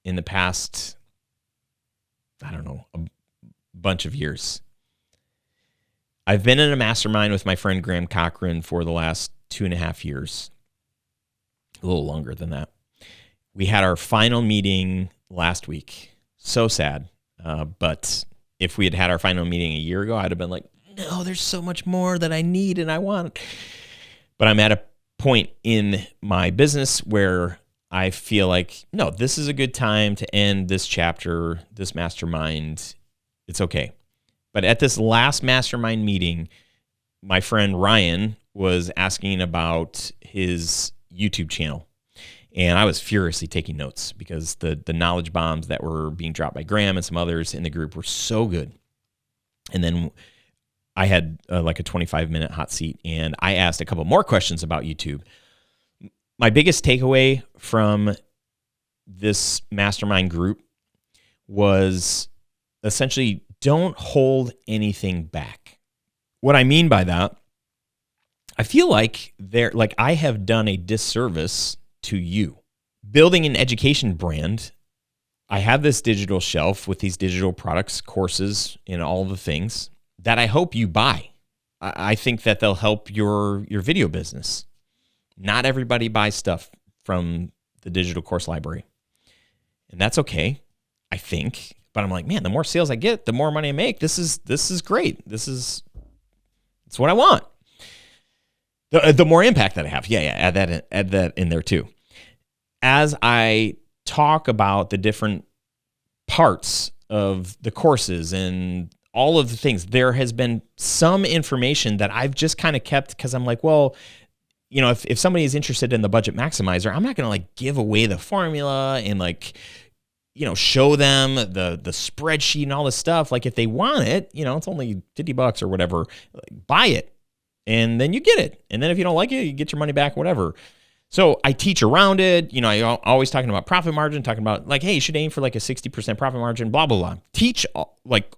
in the past, I don't know, a bunch of years. I've been in a mastermind with my friend Graham Cochran for the last 2.5 years, a little longer than that. We had our final meeting last week. So sad. But if we had had our final meeting a year ago, I'd have been like, no, there's so much more that I need and I want. But I'm at a point in my business where I feel like, no, this is a good time to end this chapter, this mastermind. It's okay. But at this last mastermind meeting, my friend Ryan was asking about his YouTube channel. And I was furiously taking notes because the knowledge bombs that were being dropped by Graham and some others in the group were so good. And then I had like a 25-minute hot seat, and I asked a couple more questions about YouTube. My biggest takeaway from this mastermind group was essentially don't hold anything back. What I mean by that, I feel like I have done a disservice to you. Building an education brand, I have this digital shelf with these digital products, courses, and all the things that I hope you buy. I think that they'll help your video business. Not everybody buys stuff from the digital course library. And that's okay, I think. But I'm like, man, the more sales I get, the more money I make. This is great. It's what I want. The more impact that I have. Yeah, add that in there too. As I talk about the different parts of the courses and all of the things. There has been some information that I've just kind of kept because I'm like, well, you know, if somebody is interested in the budget maximizer, I'm not going to like give away the formula and like, you know, show them the spreadsheet and all this stuff. Like if they want it, you know, it's only $50 or whatever, like, buy it and then you get it. And then if you don't like it, you get your money back, whatever. So I teach around it. You know, I always talking about profit margin, talking about like, hey, you should aim for like a 60% profit margin, blah, blah, blah. Teach like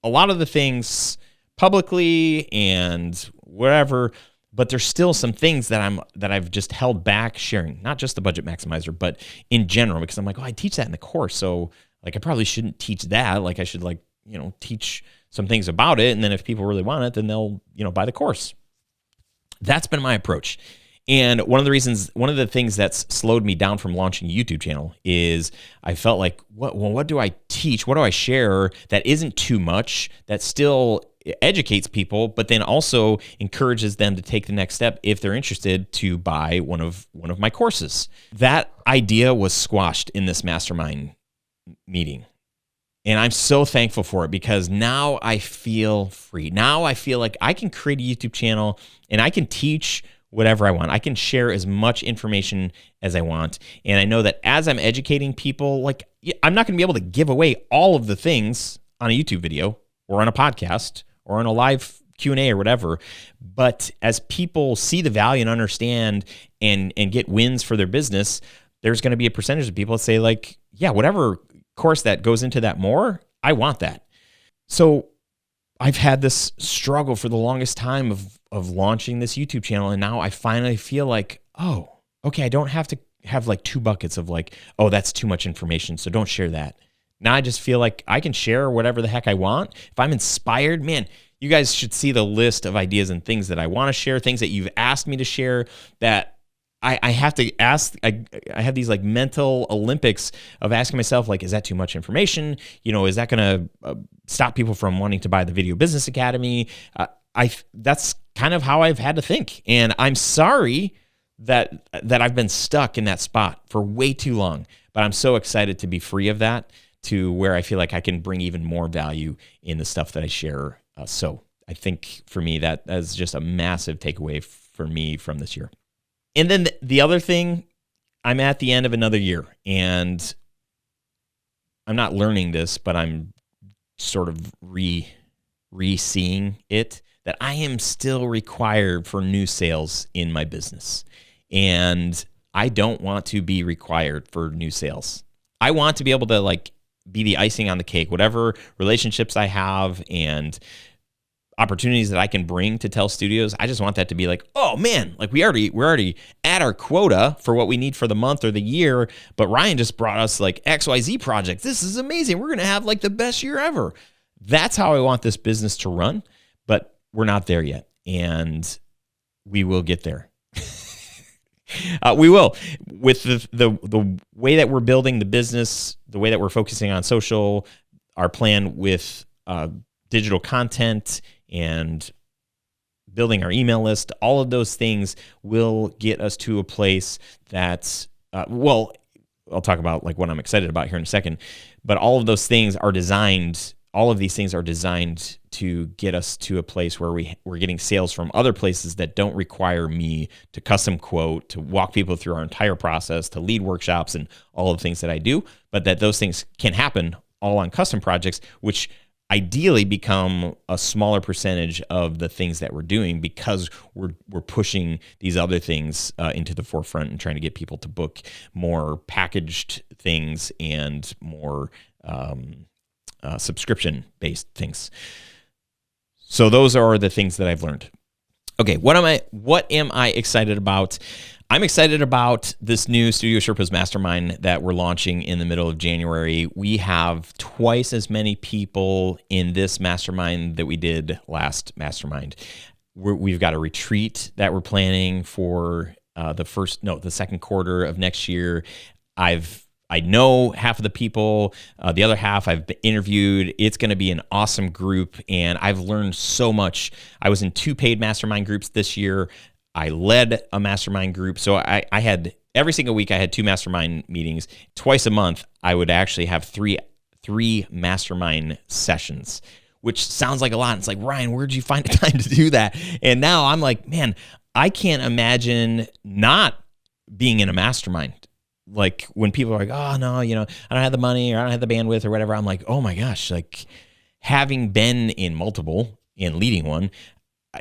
a lot of the things publicly and whatever. But there's still some things that I've just held back sharing, not just the budget maximizer, but in general, because I'm like, oh, I teach that in the course. So like, I probably shouldn't teach that. Like I should like, you know, teach some things about it. And then if people really want it, then they'll, you know, buy the course. That's been my approach. And one of the things that's slowed me down from launching a YouTube channel is I felt like, what do I teach? What do I share that isn't too much, that still educates people, but then also encourages them to take the next step if they're interested to buy one of my courses. That idea was squashed in this mastermind meeting. And I'm so thankful for it because now I feel free. Now I feel like I can create a YouTube channel and I can teach whatever I want. I can share as much information as I want. And I know that as I'm educating people, like I'm not going to be able to give away all of the things on a YouTube video or on a podcast or on a live Q&A or whatever. But as people see the value and understand and get wins for their business, there's going to be a percentage of people that say like, yeah, whatever course that goes into that more, I want that. So I've had this struggle for the longest time of launching this YouTube channel. And now I finally feel like, oh, okay, I don't have to have like two buckets of like, oh, that's too much information, so don't share that. Now I just feel like I can share whatever the heck I want. If I'm inspired, man, you guys should see the list of ideas and things that I want to share, things that you've asked me to share that I have to ask. I have these like mental Olympics of asking myself, like, is that too much information? You know, is that going to stop people from wanting to buy the Video Business Academy? That's kind of how I've had to think. And I'm sorry that I've been stuck in that spot for way too long, but I'm so excited to be free of that, to where I feel like I can bring even more value in the stuff that I share. So I think for me, that is just a massive takeaway for me from this year. And then the other thing, I'm at the end of another year, and I'm not learning this, but I'm sort of re-seeing it, that I am still required for new sales in my business. And I don't want to be required for new sales. I want to be able to like be the icing on the cake, whatever relationships I have and opportunities that I can bring to Tell Studios. I just want that to be like, oh man, like we're already at our quota for what we need for the month or the year, but Ryan just brought us like XYZ projects. This is amazing. We're going to have like the best year ever. That's how I want this business to run, but we're not there yet, and we will get there. We will, with the way that we're building the business, the way that we're focusing on social, our plan with digital content and building our email list. All of those things will get us to a place that's well, I'll talk about like what I'm excited about here in a second, but all of those things are designed. All of these things are designed to get us to a place where we're getting sales from other places that don't require me to custom quote, to walk people through our entire process, to lead workshops and all of the things that I do, but that those things can happen all on custom projects, which ideally become a smaller percentage of the things that we're doing because we're pushing these other things into the forefront and trying to get people to book more packaged things and more subscription-based things. So those are the things that I've learned. Okay, what am I excited about? I'm excited about this new Studio Sherpas Mastermind that we're launching in the middle of January. We have twice as many people in this mastermind that we did last mastermind. We've got a retreat that we're planning for the second quarter of next year. I know half of the people, the other half I've been interviewed. It's going to be an awesome group, and I've learned so much. I was in 2 paid mastermind groups this year. I led a mastermind group. So I had every single week I had 2 mastermind meetings. Twice a month, I would actually have three mastermind sessions, which sounds like a lot. It's like, Ryan, where'd you find the time to do that? And now I'm like, man, I can't imagine not being in a mastermind. Like when people are like, oh no, I don't have the money or I don't have the bandwidth or whatever. I'm like, oh my gosh, like having been in multiple and leading one,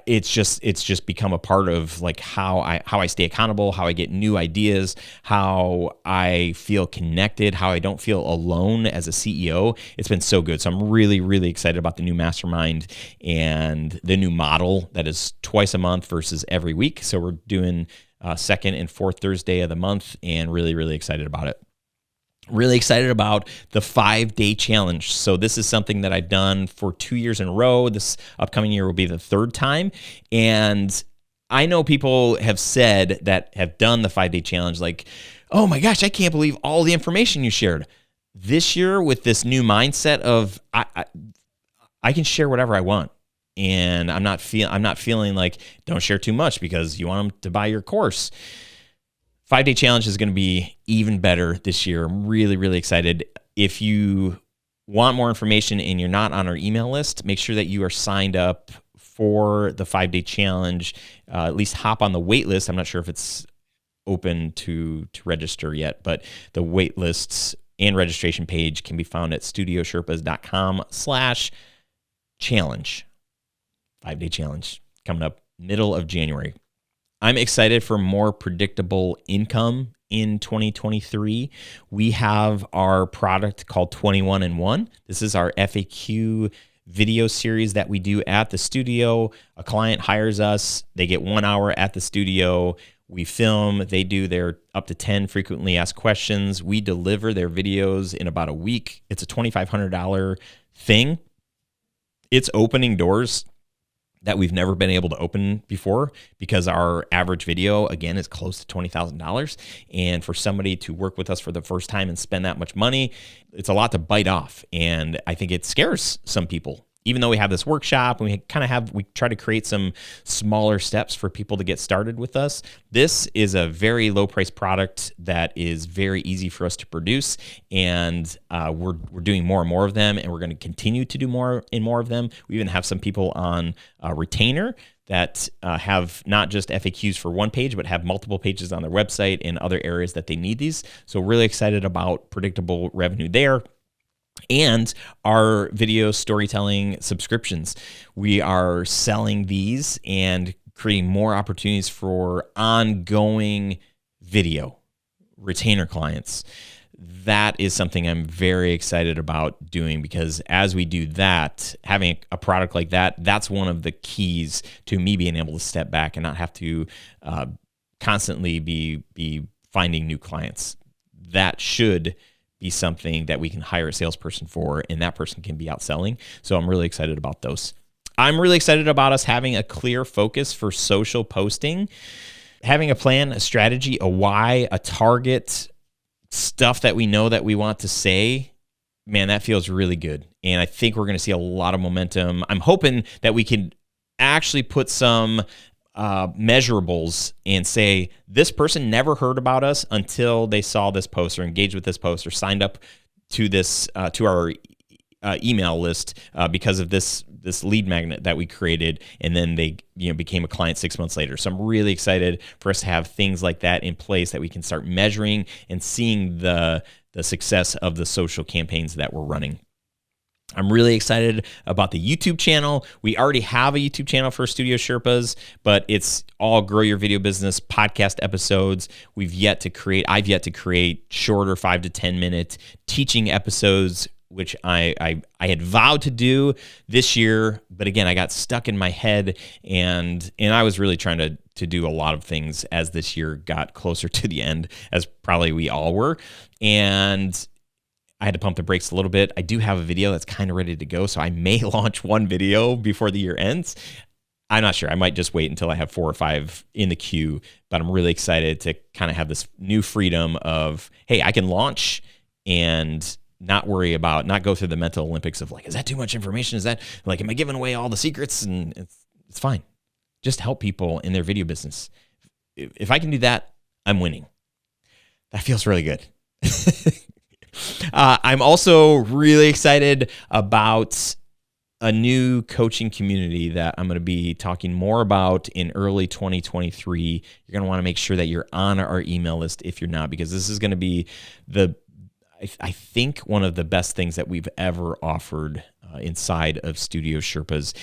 it's just become a part of like how I stay accountable, how I get new ideas, how I feel connected, how I don't feel alone as a CEO. It's been so good. So I'm really, really excited about the new mastermind and the new model that is twice a month versus every week. So we're doing second and fourth Thursday of the month, and really, really excited about it. Really excited about the 5-day challenge. So this is something that I've done for 2 years in a row. This upcoming year will be the third time. And I know people have said that have done the 5-day challenge, like, oh my gosh, I can't believe all the information you shared. This year with this new mindset of I can share whatever I want. And I'm not feeling like don't share too much because you want them to buy your course. 5-day challenge is going to be even better this year. I'm really, really excited. If you want more information and you're not on our email list, make sure that you are signed up for the 5-day challenge. At least hop on the wait list. I'm not sure if it's open to register yet, but the wait lists and registration page can be found at studiosherpas.com/challenge. 5-day challenge coming up middle of January. I'm excited for more predictable income in 2023. We have our product called 21 in 1. This is our FAQ video series that we do at the studio. A client hires us. They get 1 hour at the studio. We film. They do their up to 10 frequently asked questions. We deliver their videos in about a week. It's a $2,500 thing. It's opening doors that we've never been able to open before because our average video, again, is close to $20,000. And for somebody to work with us for the first time and spend that much money, it's a lot to bite off. And I think it scares some people. Even though we have this workshop and we try to create some smaller steps for people to get started with us, this is a very low price product that is very easy for us to produce. And we're doing more and more of them, and we're going to continue to do more and more of them. We even have some people on retainer that have not just FAQs for one page, but have multiple pages on their website and other areas that they need these. So really excited about predictable revenue there. And our video storytelling subscriptions. We are selling these and creating more opportunities for ongoing video retainer clients. That is something I'm very excited about doing, because as we do that, having a product like that, that's one of the keys to me being able to step back and not have to constantly be finding new clients. That should be something that we can hire a salesperson for, and that person can be out selling. So I'm really excited about those. I'm really excited about us having a clear focus for social posting, having a plan, a strategy, a why, a target, stuff that we know that we want to say. Man, that feels really good. And I think we're going to see a lot of momentum. I'm hoping that we can actually put some measurables and say, this person never heard about us until they saw this post or engaged with this post or signed up to this to our email list because of this lead magnet that we created, and then they became a client 6 months later. So I'm really excited for us to have things like that in place that we can start measuring and seeing the success of the social campaigns that we're running. I'm really excited about the YouTube channel. We already have a YouTube channel for Studio Sherpas, but it's all Grow Your Video Business podcast episodes. I've yet to create shorter 5 to 10 minute teaching episodes, which I had vowed to do this year. But again, I got stuck in my head, and I was really trying to do a lot of things as this year got closer to the end, as probably we all were. And I had to pump the brakes a little bit. I do have a video that's kind of ready to go, so I may launch one video before the year ends. I'm not sure. I might just wait until I have 4 or 5 in the queue, but I'm really excited to kind of have this new freedom of, hey, I can launch and not worry about, not go through the mental Olympics of like, is that too much information? Is that like, am I giving away all the secrets? And it's fine. Just help people in their video business. If I can do that, I'm winning. That feels really good. I'm also really excited about a new coaching community that I'm going to be talking more about in early 2023. You're going to want to make sure that you're on our email list if you're not, because this is going to be I think one of the best things that we've ever offered inside of Studio Sherpas.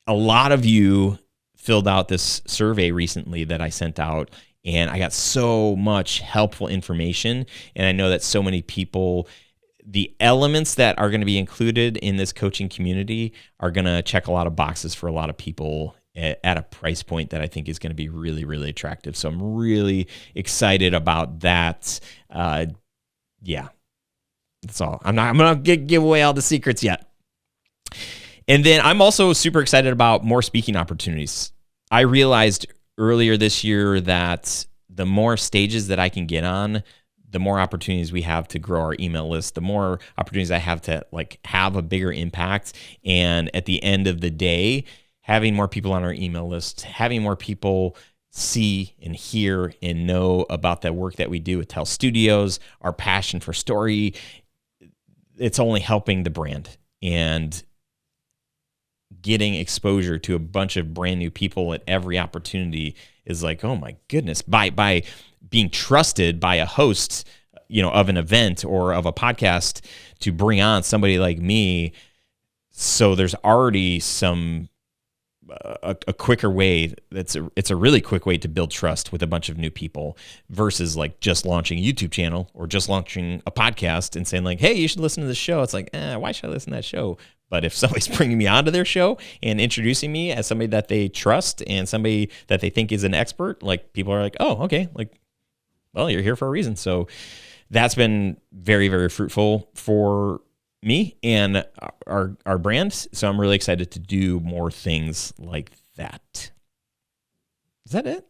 A lot of you filled out this survey recently that I sent out, and I got so much helpful information. And I know that so many people, the elements that are going to be included in this coaching community are going to check a lot of boxes for a lot of people at a price point that I think is going to be really, really attractive. So I'm really excited about that. Yeah, that's all. I'm going to give away all the secrets yet. And then I'm also super excited about more speaking opportunities. I realized earlier this year that the more stages that I can get on, the more opportunities we have to grow our email list, the more opportunities I have to have a bigger impact. And at the end of the day, having more people on our email list, having more people see and hear and know about that work that we do at Tell Studios, our passion for story, it's only helping the brand. And getting exposure to a bunch of brand new people at every opportunity is like, oh my goodness, by being trusted by a host, of an event or of a podcast to bring on somebody like me. So there's already a quicker way. It's a really quick way to build trust with a bunch of new people versus just launching a YouTube channel or just launching a podcast and saying hey, you should listen to this show. It's why should I listen to that show? But if somebody's bringing me onto their show and introducing me as somebody that they trust and somebody that they think is an expert, people are oh, okay, well, you're here for a reason. So that's been very, very fruitful for me and our brand. So I'm really excited to do more things like that. Is that it?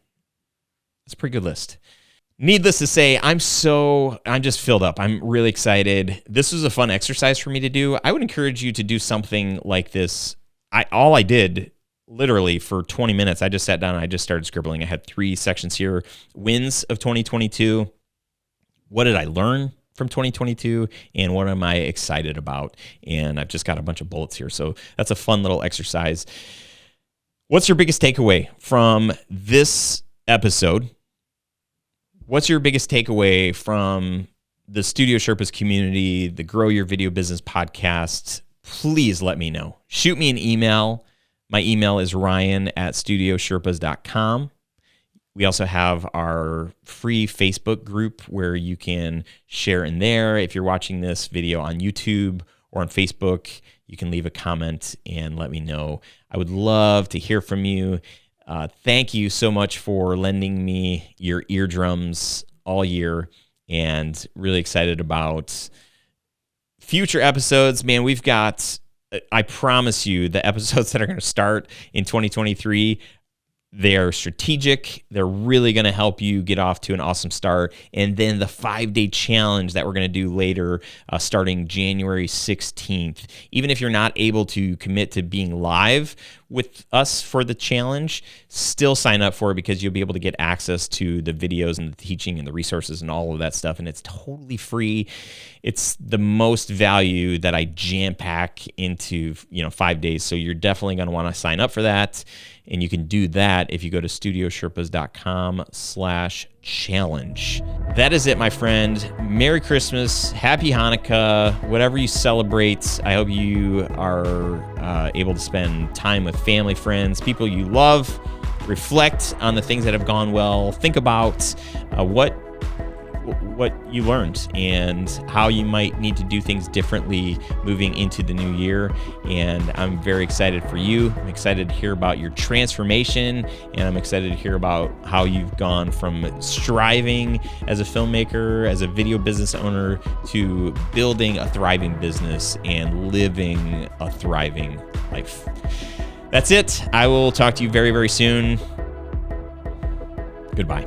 That's a pretty good list. Needless to say, I'm just filled up. I'm really excited. This was a fun exercise for me to do. I would encourage you to do something like this. All I did literally for 20 minutes, I just sat down and I just started scribbling. I had 3 sections here. Wins of 2022. What did I learn from 2022? And what am I excited about? And I've just got a bunch of bullets here. So that's a fun little exercise. What's your biggest takeaway from this episode? What's your biggest takeaway from the Studio Sherpas community, the Grow Your Video Business podcast? Please let me know. Shoot me an email. My email is ryan@studiosherpas.com. We also have our free Facebook group where you can share in there. If you're watching this video on YouTube or on Facebook, you can leave a comment and let me know. I would love to hear from you. Thank you so much for lending me your eardrums all year, and really excited about future episodes. Man, we've got, I promise you, the episodes that are going to start in 2023, they're strategic. They're really going to help you get off to an awesome start. And then the 5-day challenge that we're going to do later, starting January 16th. Even if you're not able to commit to being live with us for the challenge, still sign up for it because you'll be able to get access to the videos and the teaching and the resources and all of that stuff. And it's totally free. It's the most value that I jam pack into 5 days. So you're definitely going to want to sign up for that. And you can do that if you go to studiosherpas.com/challenge. That is it, my friend. Merry Christmas, Happy Hanukkah, whatever you celebrate. I hope you are able to spend time with family, friends, people you love. Reflect on the things that have gone well. Think about what you learned and how you might need to do things differently moving into the new year. And I'm very excited for you. I'm excited to hear about your transformation, and I'm excited to hear about how you've gone from striving as a filmmaker, as a video business owner, to building a thriving business and living a thriving life. That's it. I will talk to you very, very soon. Goodbye.